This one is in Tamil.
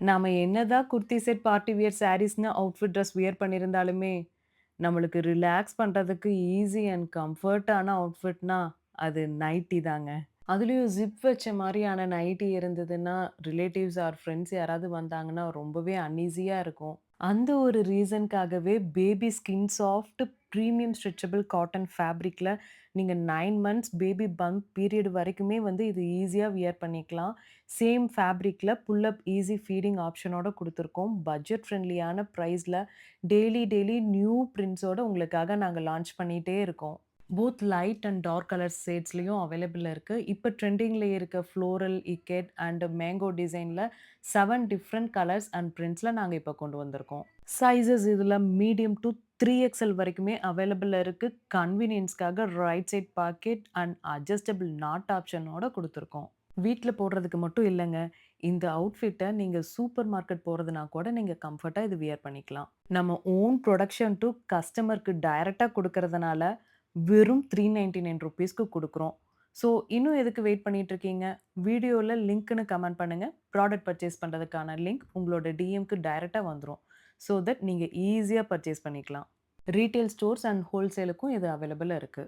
நாம என்னதான் குர்த்தி செட், பார்ட்டி வியர் சாரீஸ்ன்னு அவுட்ஃபிட் ட்ரெஸ் வியர் பண்ணியிருந்தாலுமே, நம்மளுக்கு ரிலாக்ஸ் பண்றதுக்கு ஈஸி அண்ட் கம்ஃபர்ட்டான அவுட்ஃபிட்னா, அது நைட்டி தாங்க. அதுலயும் ஜிப் வச்ச மாரியான நைட்டி இருந்ததுன்னா, ரிலேட்டிவ்ஸ் ஆர் ஃப்ரெண்ட்ஸ் யாராவது வந்தாங்கன்னா, ரொம்பவே அன்ஈஸியா இருக்கும். அந்த ஒரு ரீசன்க்காகவே baby skin soft premium stretchable cotton ஃபேப்ரிக்ல நீங்க 9 மந்த்ஸ் பேபி பம்ப் பீரியட் வரைக்குமே வந்து இது ஈஸியா வியர் பண்ணிக்கலாம். சேம் ஃபேப்ரிக்ல புல் அப் ஈஸி ஃபீடிங் ஆப்ஷனோட குடுத்துருக்கோம். பட்ஜெட் ஃப்ரெண்ட்லியான பிரைஸ்ல டெய்லி நியூ பிரிண்ட்ஸோட உங்களுக்காக நாங்க லான்ச் பண்ணிட்டே இருக்கோம். Both light and dark colour ஷேட்ஸ்லயும் அவைலபிள்ல இருக்கு. இப்ப ட்ரெண்டிங்ல இருக்க ஃப்ளோரல், இக்கட் அண்ட் மேங்கோ டிசைன்ல 7 டிஃபரெண்ட் கலர்ஸ் அண்ட் பிரிண்ட்ஸ்ல நாங்க இப்ப கொண்டு வந்திருக்கோம். சைஸஸ் இதுல மீடியம் டூ 3XL வரைக்குமே அவைலபிள்ல இருக்கு. கன்வீனியன்ஸ்க்காக right side pocket and adjustable knot ஆப்ஷனோட குடுத்துருக்கோம். வீட்ல போடுறதுக்கு மட்டும் இல்லங்க. இந்த அவுட்ஃபிட்ட நீங்க சூப்பர் மார்க்கெட் போறதுனா கூட நீங்க கம்ஃபர்ட்டா இது வியர் பண்ணிக்கலாம். நம்ம ஓன் புரொடக்ஷன் டூ கஸ்டமருக்கு டைரக்ட்டா குடுக்கறதுனால வெறும் ₹399க்கு குடுக்குறோம். ஸோ இன்னும் எதுக்கு வெயிட் பண்ணிட்டு இருக்கீங்க? வீடியோல லிங்க்ன்னு கமெண்ட் பண்ணுங்க. ப்ராடக்ட் பர்ச்சேஸ் பண்றதுக்கான லிங்க் உங்களோட டிஎம்க்கு டைரக்ட்டா வந்துரும். ஸோ தட் நீங்க ஈஸியா பர்ச்சேஸ் பண்ணிக்கலாம். ரீட்டெயில் ஸ்டோர்ஸ் அண்ட் ஹோல்சேலுக்கும் இது அவைலபிளா இருக்கு.